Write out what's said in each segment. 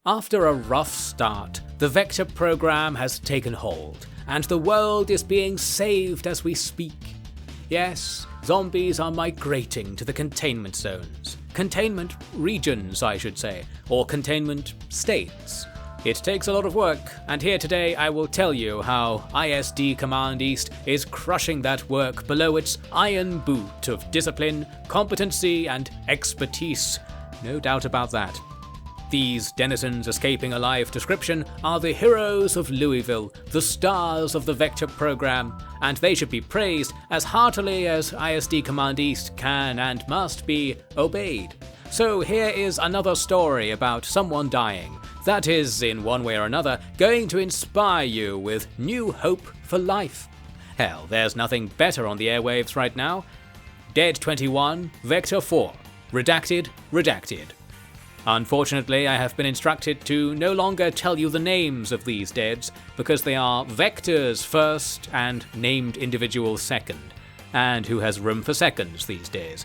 After a rough start, the Vector program has taken hold, and the world is being saved as we speak. Yes, zombies are migrating to the containment zones. Containment regions, I should say, or containment states. It takes a lot of work, and here today I will tell you how ISD Command East is crushing that work below its iron boot of discipline, competency, and expertise. No doubt about that. These denizens escaping a live description are the heroes of Louisville, the stars of the Vector program, and they should be praised as heartily as ISD Command East can and must be obeyed. So here is another story about someone dying that is, in one way or another, going to inspire you with new hope for life. Hell, there's nothing better on the airwaves right now. Dead 21, Vector 4. Redacted. Unfortunately, I have been instructed to no longer tell you the names of these deads, because they are Vectors first and named individuals second. And who has room for seconds these days?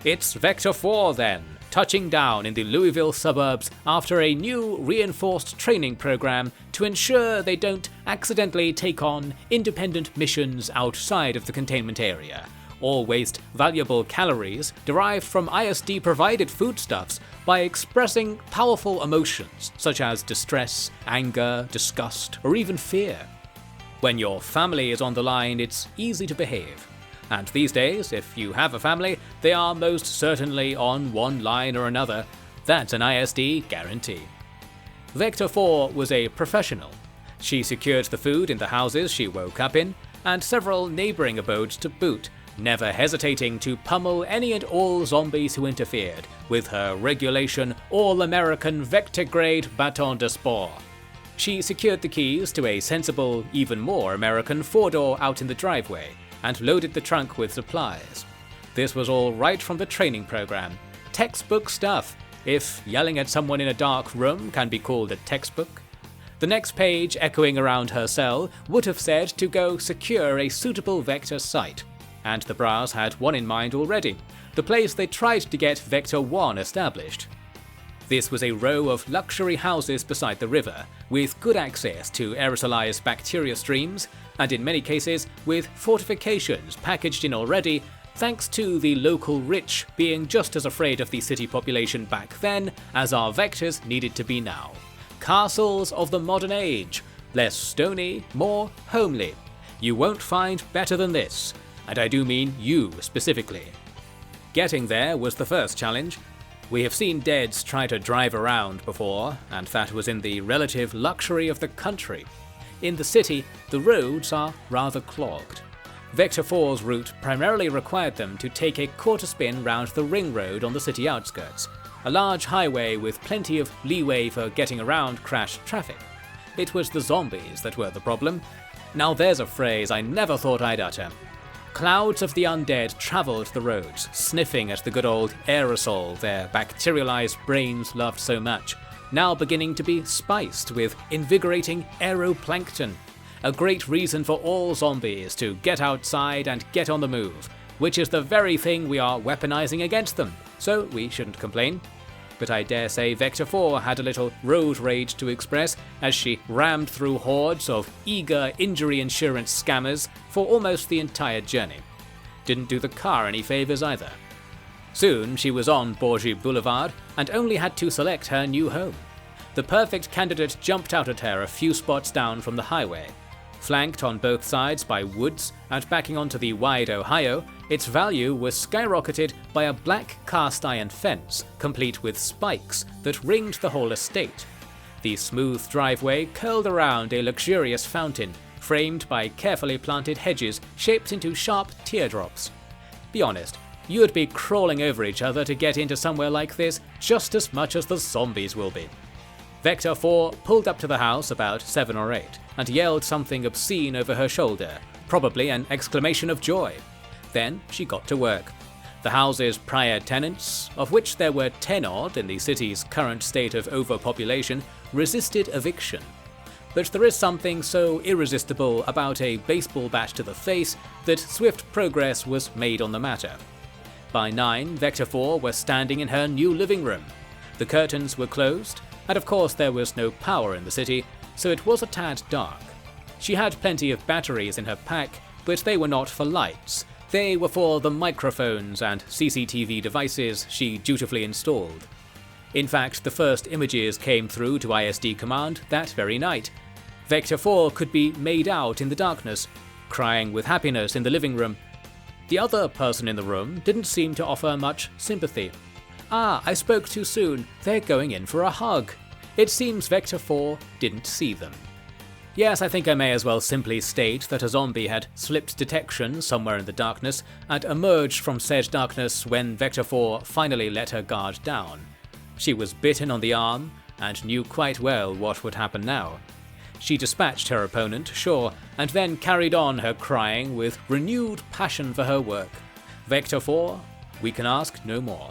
It's Vector 4 then, touching down in the Louisville suburbs after a new reinforced training program to ensure they don't accidentally take on independent missions outside of the containment area, or waste valuable calories derived from ISD-provided foodstuffs by expressing powerful emotions such as distress, anger, disgust, or even fear. When your family is on the line, it's easy to behave. And these days, if you have a family, they are most certainly on one line or another. That's an ISD guarantee. Vector 4 was a professional. She secured the food in the houses she woke up in, and several neighbouring abodes to boot, never hesitating to pummel any and all zombies who interfered with her regulation all-American Vector-grade baton de sport. She secured the keys to a sensible, even more American four-door out in the driveway, and loaded the trunk with supplies. This was all right from the training program. Textbook stuff, if yelling at someone in a dark room can be called a textbook. The next page, echoing around her cell, would have said to go secure a suitable Vector site. And the Brass had one in mind already, the place they tried to get Vector 1 established. This was a row of luxury houses beside the river, with good access to aerosolized bacteria streams, and in many cases with fortifications packaged in already, thanks to the local rich being just as afraid of the city population back then as our Vectors needed to be now. Castles of the modern age, less stony, more homely. You won't find better than this, and I do mean you specifically. Getting there was the first challenge. We have seen deads try to drive around before, and that was in the relative luxury of the country. In the city, the roads are rather clogged. Vector 4's route primarily required them to take a quarter spin round the ring road on the city outskirts, a large highway with plenty of leeway for getting around crashed traffic. It was the zombies that were the problem. Now there's a phrase I never thought I'd utter. Clouds of the undead travelled the roads, sniffing at the good old aerosol their bacterialized brains loved so much, now beginning to be spiced with invigorating aeroplankton. A great reason for all zombies to get outside and get on the move, which is the very thing we are weaponizing against them, so we shouldn't complain. But I dare say Vector 4 had a little road rage to express as she rammed through hordes of eager injury insurance scammers for almost the entire journey. Didn't do the car any favours either. Soon she was on Bourget Boulevard and only had to select her new home. The perfect candidate jumped out at her a few spots down from the highway. Flanked on both sides by woods and backing onto the wide Ohio, its value was skyrocketed by a black cast iron fence, complete with spikes that ringed the whole estate. The smooth driveway curled around a luxurious fountain, framed by carefully planted hedges shaped into sharp teardrops. Be honest, you would be crawling over each other to get into somewhere like this just as much as the zombies will be. Vector 4 pulled up to the house about 7 or 8 and yelled something obscene over her shoulder, probably an exclamation of joy. Then she got to work. The house's prior tenants, of which there were 10 odd in the city's current state of overpopulation, resisted eviction. But there is something so irresistible about a baseball bat to the face that swift progress was made on the matter. By 9, Vector 4 was standing in her new living room. The curtains were closed, and of course there was no power in the city, so it was a tad dark. She had plenty of batteries in her pack, but they were not for lights. They were for the microphones and CCTV devices she dutifully installed. In fact, the first images came through to ISD Command that very night. Vector 4 could be made out in the darkness, crying with happiness in the living room. The other person in the room didn't seem to offer much sympathy. "Ah, I spoke too soon. They're going in for a hug." It seems Vector 4 didn't see them. Yes, I think I may as well simply state that a zombie had slipped detection somewhere in the darkness and emerged from said darkness when Vector 4 finally let her guard down. She was bitten on the arm and knew quite well what would happen now. She dispatched her opponent, sure, and then carried on her crying with renewed passion for her work. Vector 4, we can ask no more.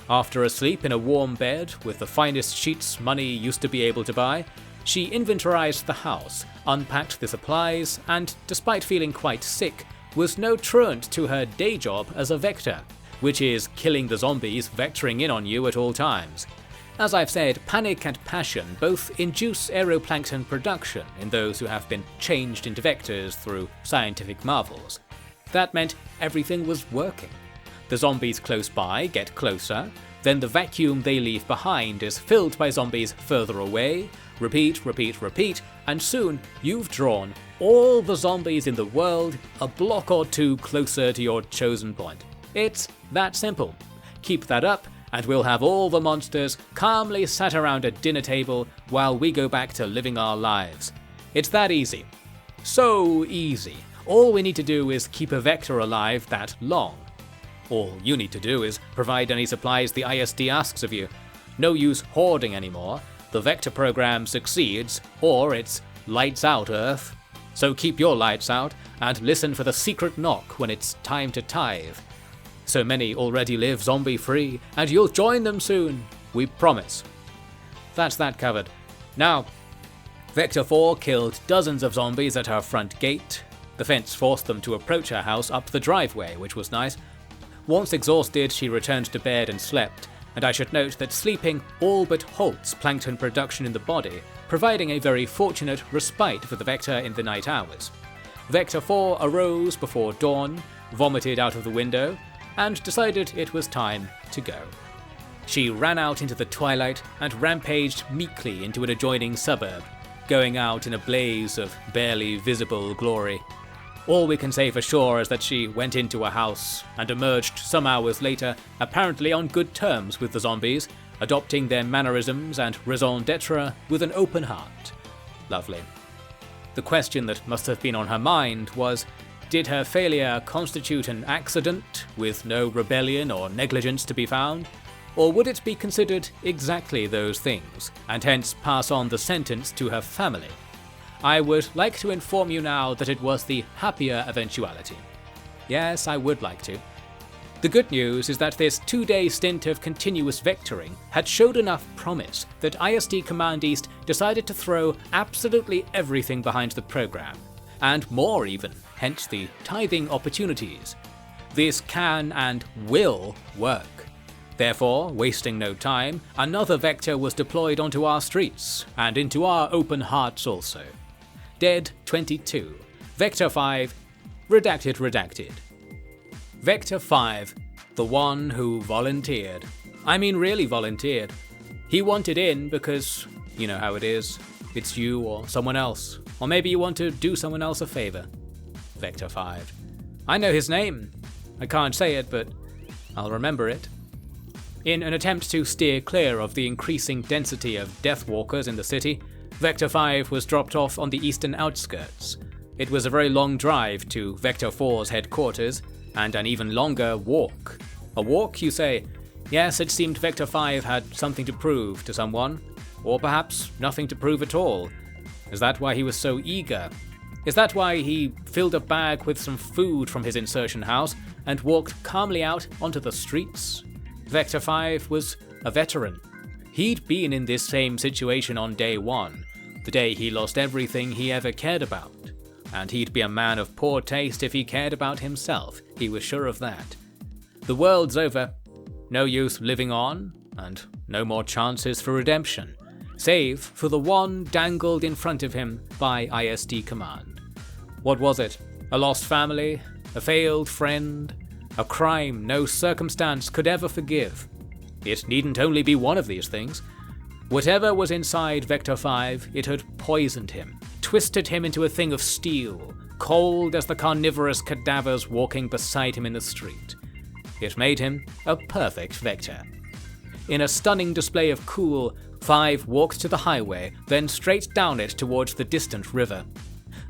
After a sleep in a warm bed with the finest sheets money used to be able to buy, she inventorized the house, unpacked the supplies, and, despite feeling quite sick, was no truant to her day job as a Vector, which is killing the zombies vectoring in on you at all times. As I've said, panic and passion both induce aeroplankton production in those who have been changed into vectors through scientific marvels. That meant everything was working. The zombies close by get closer, then the vacuum they leave behind is filled by zombies further away, repeat, repeat, repeat, and soon you've drawn all the zombies in the world a block or two closer to your chosen point. It's that simple. Keep that up, and we'll have all the monsters calmly sat around a dinner table while we go back to living our lives. It's that easy. So easy. All we need to do is keep a vector alive that long. All you need to do is provide any supplies the ISD asks of you. No use hoarding anymore. The vector program succeeds, or it's lights out, Earth. So keep your lights out, and listen for the secret knock when it's time to tithe. So many already live zombie-free, and you'll join them soon, we promise. That's that covered. Now, Vector 4 killed dozens of zombies at her front gate. The fence forced them to approach her house up the driveway, which was nice. Once exhausted, she returned to bed and slept, and I should note that sleeping all but halts plankton production in the body, providing a very fortunate respite for the Vector in the night hours. Vector 4 arose before dawn, vomited out of the window, and decided it was time to go. She ran out into the twilight and rampaged meekly into an adjoining suburb, going out in a blaze of barely visible glory. All we can say for sure is that she went into a house and emerged some hours later, apparently on good terms with the zombies, adopting their mannerisms and raison d'etre with an open heart. Lovely. The question that must have been on her mind was, did her failure constitute an accident, with no rebellion or negligence to be found? Or would it be considered exactly those things, and hence pass on the sentence to her family? I would like to inform you now that it was the happier eventuality. Yes, I would like to. The good news is that this 2-day stint of continuous vectoring had showed enough promise that ISD Command East decided to throw absolutely everything behind the program, and more even, hence the tithing opportunities. This can and will work. Therefore, wasting no time, another vector was deployed onto our streets, and into our open hearts also. Dead 22. Vector 5. Redacted. Vector 5. The one who volunteered. I mean really volunteered. He wanted in because, you know how it is. It's you or someone else. Or maybe you want to do someone else a favor. Vector 5. I know his name. I can't say it, but I'll remember it. In an attempt to steer clear of the increasing density of Deathwalkers in the city, Vector 5 was dropped off on the eastern outskirts. It was a very long drive to Vector 4's headquarters, and an even longer walk. A walk, you say? Yes, it seemed Vector 5 had something to prove to someone, or perhaps nothing to prove at all. Is that why he was so eager? Is that why he filled a bag with some food from his insertion house and walked calmly out onto the streets? Vector 5 was a veteran. He'd been in this same situation on day 1, the day he lost everything he ever cared about. And he'd be a man of poor taste if he cared about himself, he was sure of that. The world's over. No use living on, and no more chances for redemption. save for the one dangled in front of him by ISD command. What was it? A lost family? A failed friend? A crime no circumstance could ever forgive? It needn't only be one of these things. Whatever was inside Vector 5, it had poisoned him, twisted him into a thing of steel, cold as the carnivorous cadavers walking beside him in the street. It made him a perfect Vector. In a stunning display of cool, 5 walked to the highway, then straight down it towards the distant river.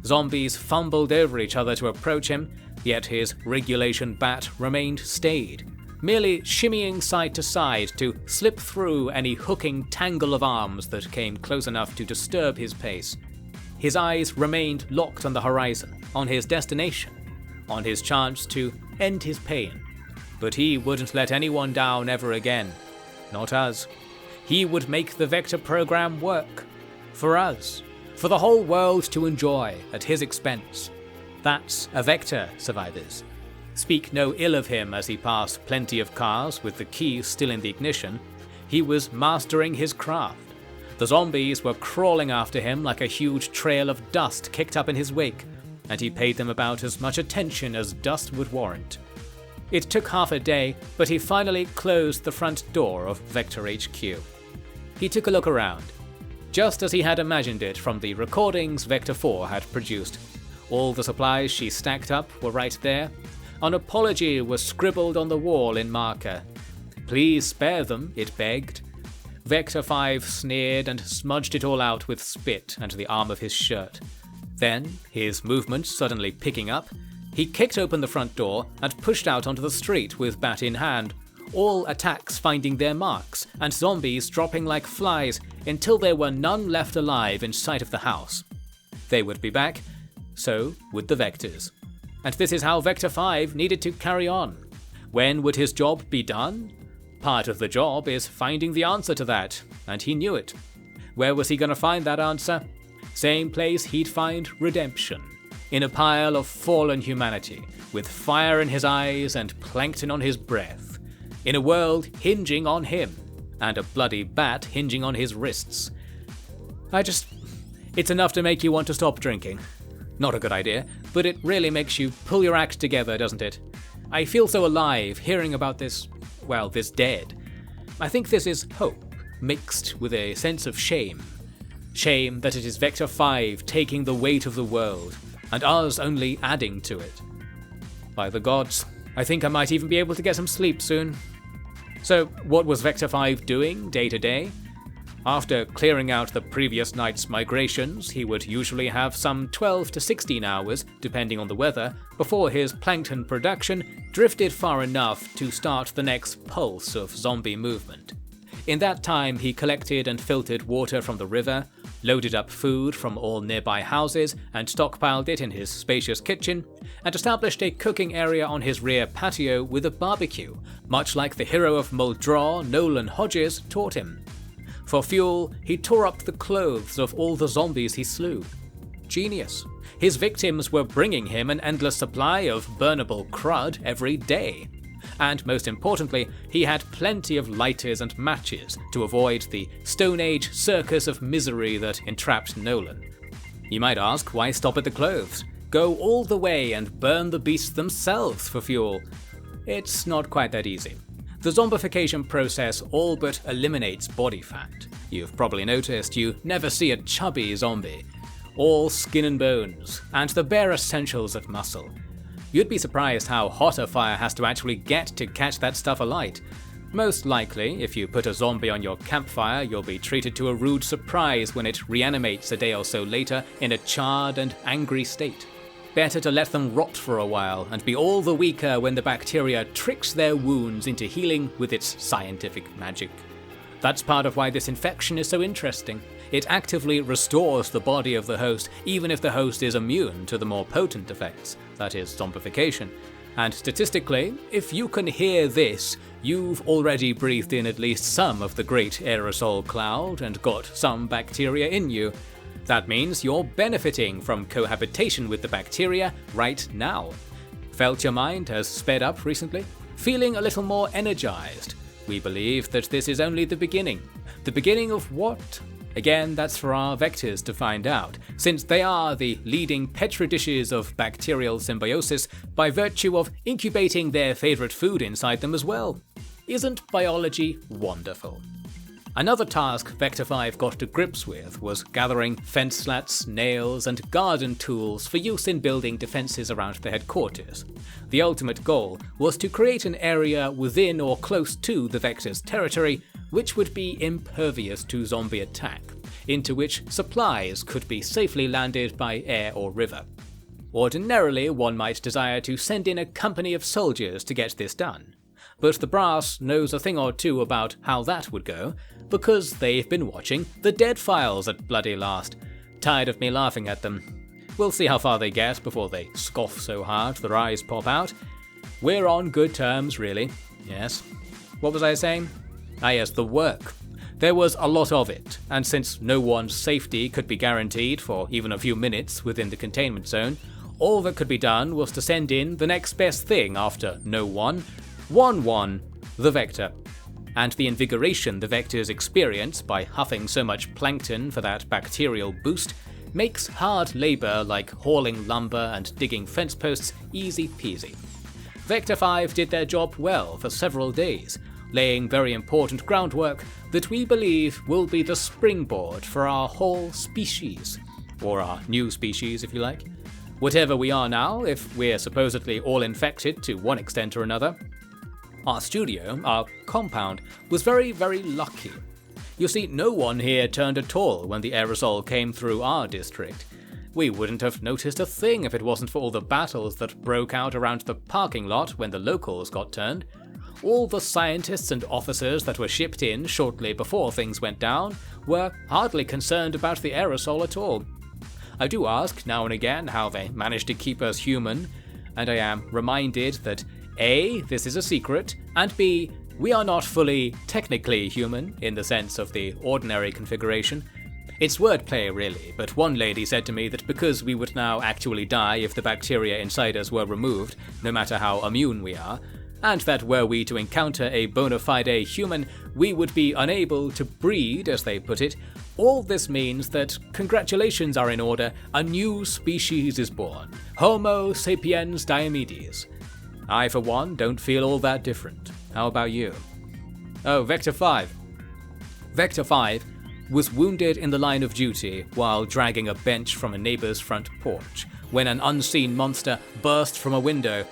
Zombies fumbled over each other to approach him, yet his regulation bat remained stayed, merely shimmying side to side to slip through any hooking tangle of arms that came close enough to disturb his pace. His eyes remained locked on the horizon, on his destination, on his chance to end his pain. But he wouldn't let anyone down ever again. Not us. He would make the Vector program work. For us. For the whole world to enjoy at his expense. That's a Vector, survivors. Speak no ill of him as he passed plenty of cars with the keys still in the ignition. He was mastering his craft. The zombies were crawling after him like a huge trail of dust kicked up in his wake, and he paid them about as much attention as dust would warrant. It took half a day, but he finally closed the front door of Vector HQ. He took a look around, just as he had imagined it from the recordings Vector 4 had produced. All the supplies she stacked up were right there. An apology was scribbled on the wall in marker. Please spare them, it begged. Vector 5 sneered and smudged it all out with spit and the arm of his shirt. Then, his movements suddenly picking up, he kicked open the front door and pushed out onto the street with bat in hand, all attacks finding their marks and zombies dropping like flies until there were none left alive in sight of the house. They would be back, so would the Vectors. And this is how Vector 5 needed to carry on. When would his job be done? Part of the job is finding the answer to that, and he knew it. Where was he going to find that answer? Same place he'd find redemption. In a pile of fallen humanity, with fire in his eyes and plankton on his breath. In a world hinging on him, and a bloody bat hinging on his wrists. It's enough to make you want to stop drinking. Not a good idea, but it really makes you pull your act together, doesn't it? I feel so alive hearing about this dead. I think this is hope, mixed with a sense of shame. Shame that it is Vector 5 taking the weight of the world, and us only adding to it. By the gods, I think I might even be able to get some sleep soon. So, what was Vector 5 doing day to day? After clearing out the previous night's migrations, he would usually have some 12 to 16 hours, depending on the weather, before his plankton production drifted far enough to start the next pulse of zombie movement. In that time, he collected and filtered water from the river, loaded up food from all nearby houses and stockpiled it in his spacious kitchen, and established a cooking area on his rear patio with a barbecue, much like the hero of Muldra, Nolan Hodges, taught him. For fuel, he tore up the clothes of all the zombies he slew. Genius. His victims were bringing him an endless supply of burnable crud every day. And most importantly, he had plenty of lighters and matches to avoid the Stone Age circus of misery that entrapped Nolan. You might ask, why stop at the clothes? Go all the way and burn the beasts themselves for fuel. It's not quite that easy. The zombification process all but eliminates body fat. You've probably noticed you never see a chubby zombie. All skin and bones, and the bare essentials of muscle. You'd be surprised how hot a fire has to actually get to catch that stuff alight. Most likely, if you put a zombie on your campfire, you'll be treated to a rude surprise when it reanimates a day or so later in a charred and angry state. Better to let them rot for a while and be all the weaker when the bacteria tricks their wounds into healing with its scientific magic. That's part of why this infection is so interesting. It actively restores the body of the host, even if the host is immune to the more potent effects, that is, zombification. And statistically, if you can hear this, you've already breathed in at least some of the great aerosol cloud and got some bacteria in you. That means you're benefiting from cohabitation with the bacteria right now. Felt your mind has sped up recently? Feeling a little more energized? We believe that this is only the beginning. The beginning of what? Again, that's for our vectors to find out, since they are the leading petri dishes of bacterial symbiosis by virtue of incubating their favourite food inside them as well. Isn't biology wonderful? Another task Vector 5 got to grips with was gathering fence slats, nails, and garden tools for use in building defences around the headquarters. The ultimate goal was to create an area within or close to the Vector's territory which would be impervious to zombie attack, into which supplies could be safely landed by air or river. Ordinarily, one might desire to send in a company of soldiers to get this done, but the brass knows a thing or two about how that would go, because they've been watching the Dead Files at bloody last. Tired of me laughing at them. We'll see how far they get before they scoff so hard their eyes pop out. We're on good terms, really. Yes. What was I saying? Yes, the work. There was a lot of it, and since no one's safety could be guaranteed for even a few minutes within the containment zone, all that could be done was to send in the next best thing after no one, the Vector. And the invigoration the Vectors experience by huffing so much plankton for that bacterial boost makes hard labour like hauling lumber and digging fence posts easy peasy. Vector 5 did their job well for several days, laying very important groundwork that we believe will be the springboard for our whole species. Or our new species, if you like. Whatever we are now, if we're supposedly all infected to one extent or another. Our studio, our compound, was very, very lucky. You see, no one here turned at all when the aerosol came through our district. We wouldn't have noticed a thing if it wasn't for all the battles that broke out around the parking lot when the locals got turned. All the scientists and officers that were shipped in shortly before things went down were hardly concerned about the aerosol at all. I do ask now and again how they managed to keep us human, and I am reminded that A, this is a secret, and B, we are not fully technically human in the sense of the ordinary configuration. It's wordplay really, but one lady said to me that because we would now actually die if the bacteria inside us were removed, no matter how immune we are, and that were we to encounter a bona fide human, we would be unable to breed, as they put it. All this means that congratulations are in order, a new species is born, Homo sapiens diomedes. I, for one, don't feel all that different. How about you? Oh, Vector 5. Vector 5 was wounded in the line of duty while dragging a bench from a neighbour's front porch, when an unseen monster burst from a window.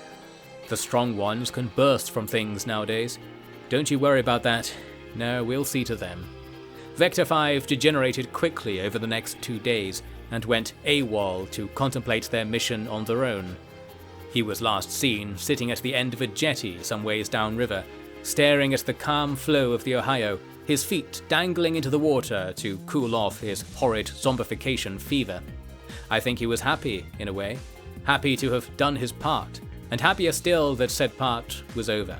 The strong ones can burst from things nowadays. Don't you worry about that. No, we'll see to them. Vector 5 degenerated quickly over the next 2 days and went AWOL to contemplate their mission on their own. He was last seen sitting at the end of a jetty some ways downriver, staring at the calm flow of the Ohio, his feet dangling into the water to cool off his horrid zombification fever. I think he was happy, in a way. Happy to have done his part, and happier still that said part was over.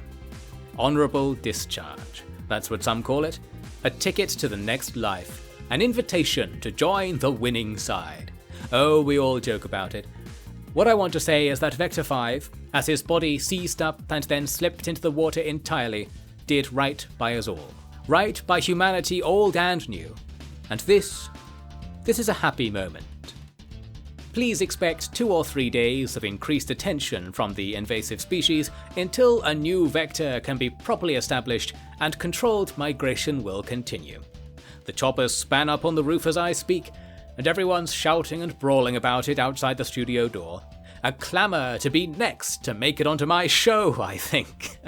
Honourable discharge, that's what some call it. A ticket to the next life. An invitation to join the winning side. Oh, we all joke about it. What I want to say is that Vector 5, as his body seized up and then slipped into the water entirely, did right by us all. Right by humanity old and new. And this is a happy moment. Please expect 2 or 3 days of increased attention from the invasive species until a new vector can be properly established and controlled migration will continue. The choppers span up on the roof as I speak, and everyone's shouting and brawling about it outside the studio door. A clamour to be next to make it onto my show, I think.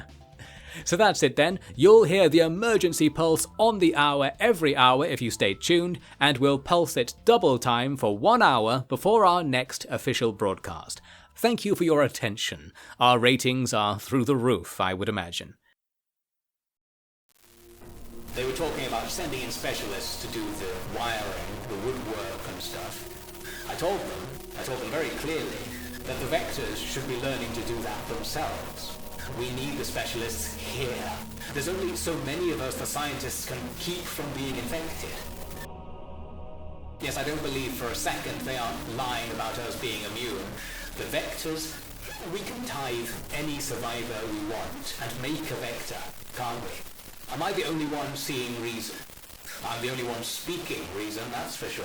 So that's it then. You'll hear the emergency pulse on the hour every hour if you stay tuned, and we'll pulse it double time for 1 hour before our next official broadcast. Thank you for your attention. Our ratings are through the roof, I would imagine. They were talking about sending in specialists to do the wiring, the woodwork and stuff. I told them very clearly that the vectors should be learning to do that themselves. We need the specialists here. There's only so many of us the scientists can keep from being infected. Yes, I don't believe for a second they aren't lying about us being immune. The vectors, we can tithe any survivor we want and make a vector, can't we? Am I the only one seeing reason? I'm the only one speaking reason, that's for sure.